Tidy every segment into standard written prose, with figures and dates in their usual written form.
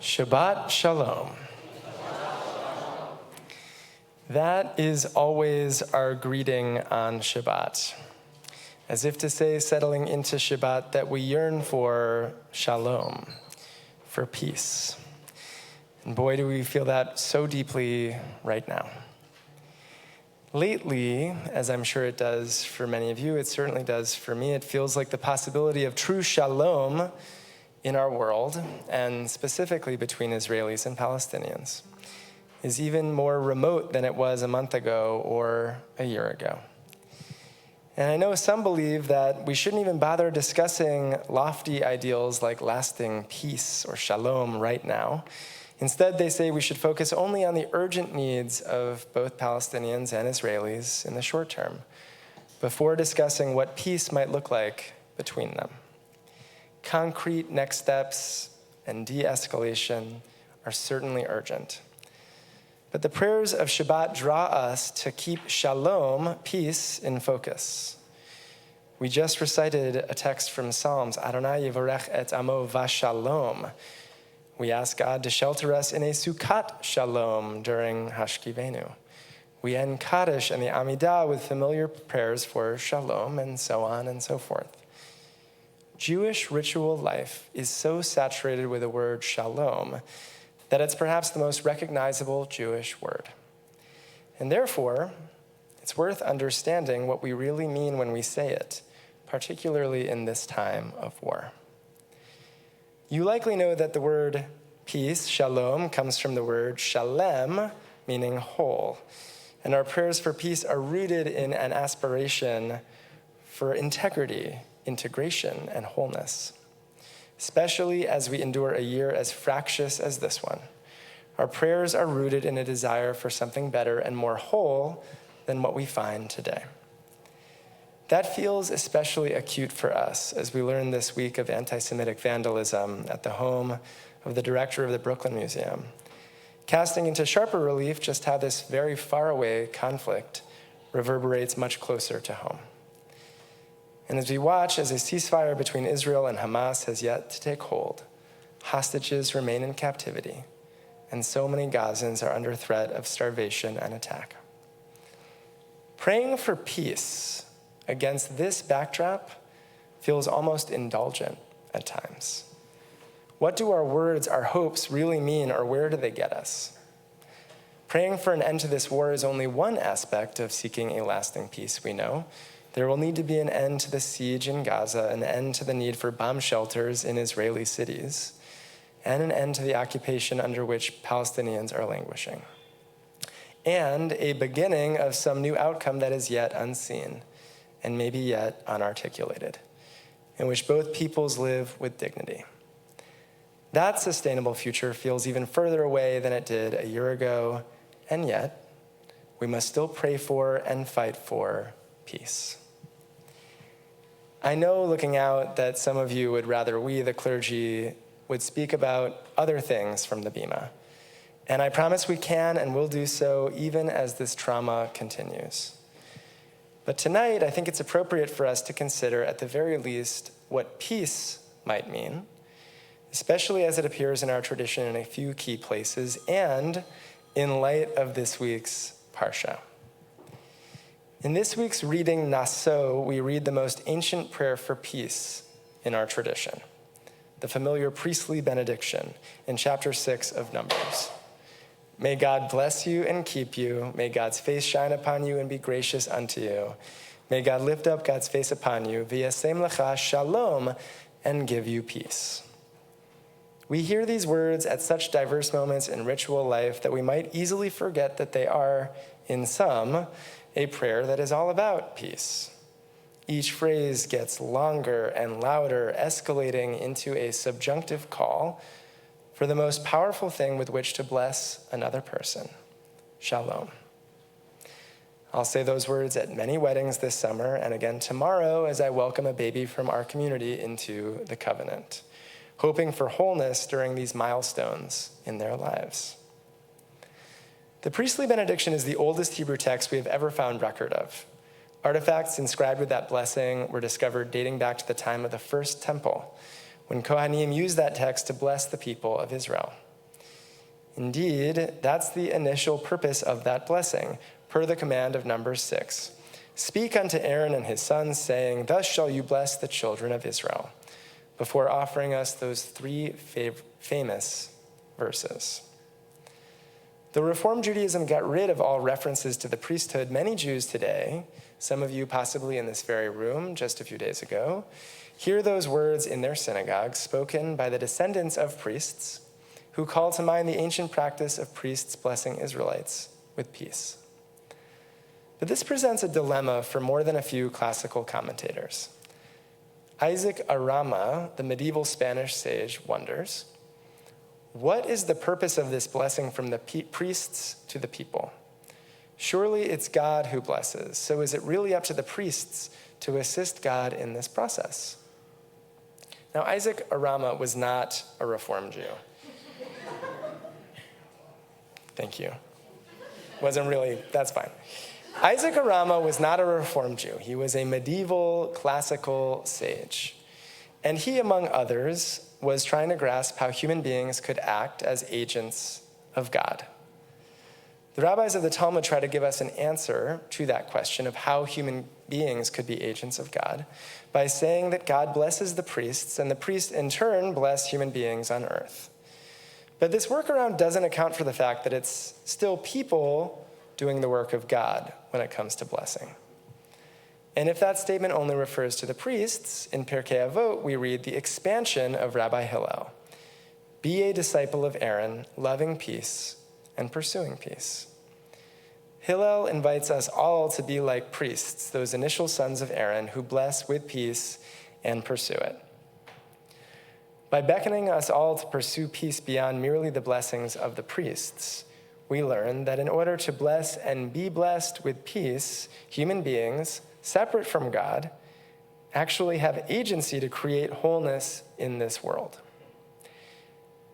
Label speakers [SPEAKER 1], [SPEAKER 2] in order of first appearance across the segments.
[SPEAKER 1] Shabbat Shalom. That is always our greeting on Shabbat, as if to say, settling into Shabbat, that we yearn for Shalom, for peace. And boy, do we feel that so deeply right now. Lately, as I'm sure it does for many of you, it certainly does for me, it feels like the possibility of true Shalom in our world, and specifically between Israelis and Palestinians, is even more remote than it was a month ago or a year ago. And I know some believe that we shouldn't even bother discussing lofty ideals like lasting peace or shalom right now. Instead, they say we should focus only on the urgent needs of both Palestinians and Israelis in the short term, before discussing what peace might look like between them. Concrete next steps and de-escalation are certainly urgent. But the prayers of Shabbat draw us to keep shalom, peace, in focus. We just recited a text from Psalms, Adonai yivarech et amo vashalom. We ask God to shelter us in a Sukkot shalom during Hashkivenu. We end Kaddish and the Amidah with familiar prayers for shalom, and so on and so forth. Jewish ritual life is so saturated with the word shalom that it's perhaps the most recognizable Jewish word. And therefore, it's worth understanding what we really mean when we say it, particularly in this time of war. You likely know that the word peace, shalom, comes from the word shalem, meaning whole. And our prayers for peace are rooted in an aspiration for integrity, integration, and wholeness, especially as we endure a year as fractious as this one. Our prayers are rooted in a desire for something better and more whole than what we find today. That feels especially acute for us as we learn this week of anti-Semitic vandalism at the home of the director of the Brooklyn Museum, casting into sharper relief just how this very faraway conflict reverberates much closer to home. And as we watch as a ceasefire between Israel and Hamas has yet to take hold, hostages remain in captivity, and so many Gazans are under threat of starvation and attack. Praying for peace against this backdrop feels almost indulgent at times. What do our words, our hopes really mean, or where do they get us? Praying for an end to this war is only one aspect of seeking a lasting peace, we know. There will need to be an end to the siege in Gaza, an end to the need for bomb shelters in Israeli cities, and an end to the occupation under which Palestinians are languishing. And a beginning of some new outcome that is yet unseen, and maybe yet unarticulated, in which both peoples live with dignity. That sustainable future feels even further away than it did a year ago, and yet we must still pray for and fight for peace. I know, looking out, that some of you would rather we, the clergy, would speak about other things from the Bima. And I promise we can and will do so even as this trauma continues. But tonight, I think it's appropriate for us to consider, at the very least, what peace might mean, especially as it appears in our tradition in a few key places, and in light of this week's Parsha. In this week's reading, Nasso, we read the most ancient prayer for peace in our tradition, the familiar priestly benediction in chapter 6 of Numbers. May God bless you and keep you. May God's face shine upon you and be gracious unto you. May God lift up God's face upon you, v'yasem lecha shalom, and give you peace. We hear these words at such diverse moments in ritual life that we might easily forget that they are, in some, a prayer that is all about peace. Each phrase gets longer and louder, escalating into a subjunctive call for the most powerful thing with which to bless another person, shalom. I'll say those words at many weddings this summer, and again tomorrow as I welcome a baby from our community into the covenant, hoping for wholeness during these milestones in their lives. The priestly benediction is the oldest Hebrew text we have ever found record of. Artifacts inscribed with that blessing were discovered dating back to the time of the first temple, when Kohanim used that text to bless the people of Israel. Indeed, that's the initial purpose of that blessing, per the command of Numbers 6. Speak unto Aaron and his sons, saying, thus shall you bless the children of Israel, before offering us those three famous verses. Though Reform Judaism got rid of all references to the priesthood, many Jews today, some of you possibly in this very room just a few days ago, hear those words in their synagogues spoken by the descendants of priests who call to mind the ancient practice of priests blessing Israelites with peace. But this presents a dilemma for more than a few classical commentators. Isaac Arama, the medieval Spanish sage, wonders, what is the purpose of this blessing from the priests to the people? Surely it's God who blesses, so is it really up to the priests to assist God in this process? Now, Isaac Arama was not a Reform Jew. Thank you. Wasn't really, that's fine. Isaac Arama was not a Reform Jew. He was a medieval classical sage. And he, among others, was trying to grasp how human beings could act as agents of God. The rabbis of the Talmud try to give us an answer to that question of how human beings could be agents of God by saying that God blesses the priests, and the priests in turn bless human beings on earth. But this workaround doesn't account for the fact that it's still people doing the work of God when it comes to blessing. And if that statement only refers to the priests, in Pirkei Avot we read the expansion of Rabbi Hillel. Be a disciple of Aaron, loving peace and pursuing peace. Hillel invites us all to be like priests, those initial sons of Aaron who bless with peace and pursue it. By beckoning us all to pursue peace beyond merely the blessings of the priests, we learn that in order to bless and be blessed with peace, human beings, separate from God, actually have agency to create wholeness in this world.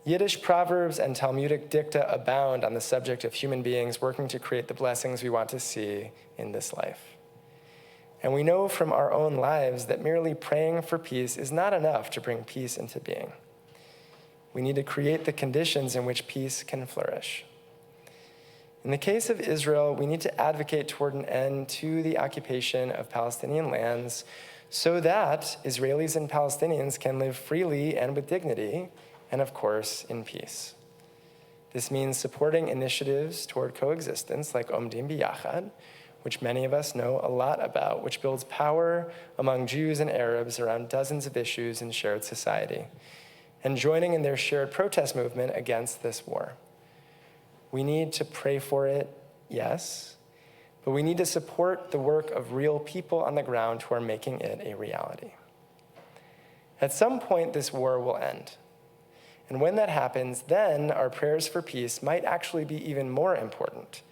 [SPEAKER 1] Yiddish proverbs and Talmudic dicta abound on the subject of human beings working to create the blessings we want to see in this life. And we know from our own lives that merely praying for peace is not enough to bring peace into being. We need to create the conditions in which peace can flourish. In the case of Israel, we need to advocate toward an end to the occupation of Palestinian lands so that Israelis and Palestinians can live freely and with dignity, and of course, in peace. This means supporting initiatives toward coexistence like Omdim B'Yachad, which many of us know a lot about, which builds power among Jews and Arabs around dozens of issues in shared society, and joining in their shared protest movement against this war. We need to pray for it, yes, but we need to support the work of real people on the ground who are making it a reality. At some point, this war will end. And when that happens, then our prayers for peace might actually be even more important,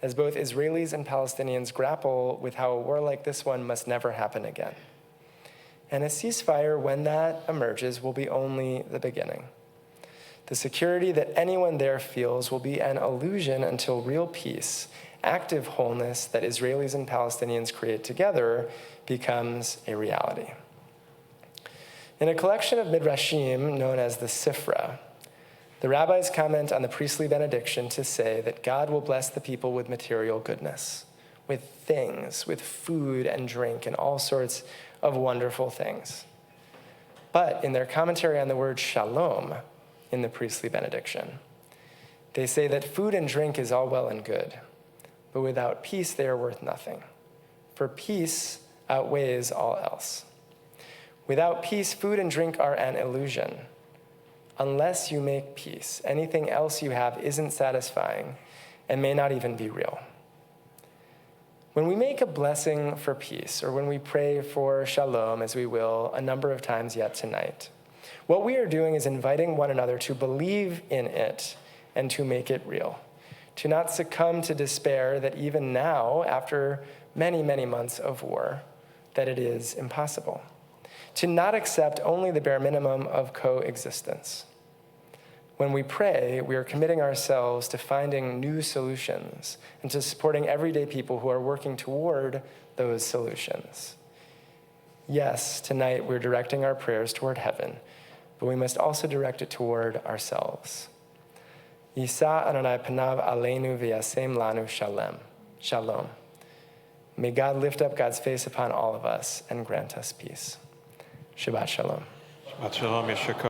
[SPEAKER 1] as both Israelis and Palestinians grapple with how a war like this one must never happen again. And a ceasefire, when that emerges, will be only the beginning. The security that anyone there feels will be an illusion until real peace, active wholeness that Israelis and Palestinians create together, becomes a reality. In a collection of midrashim known as the Sifra, the rabbis comment on the priestly benediction to say that God will bless the people with material goodness, with things, with food and drink and all sorts of wonderful things. But in their commentary on the word shalom in the priestly benediction, they say that food and drink is all well and good, but without peace they are worth nothing, for peace outweighs all else. Without peace, food and drink are an illusion. Unless you make peace, anything else you have isn't satisfying and may not even be real. When we make a blessing for peace, or when we pray for shalom, as we will a number of times yet tonight, what we are doing is inviting one another to believe in it and to make it real, to not succumb to despair that even now, after many, many months of war, that it is impossible, to not accept only the bare minimum of coexistence. When we pray, we are committing ourselves to finding new solutions and to supporting everyday people who are working toward those solutions. Yes, tonight we're directing our prayers toward heaven, but we must also direct it toward ourselves. Yisa Adonai panav aleinu v'yasem lanu shalom. May God lift up God's face upon all of us and grant us peace. Shabbat shalom.
[SPEAKER 2] Shabbat shalom, Yeshua.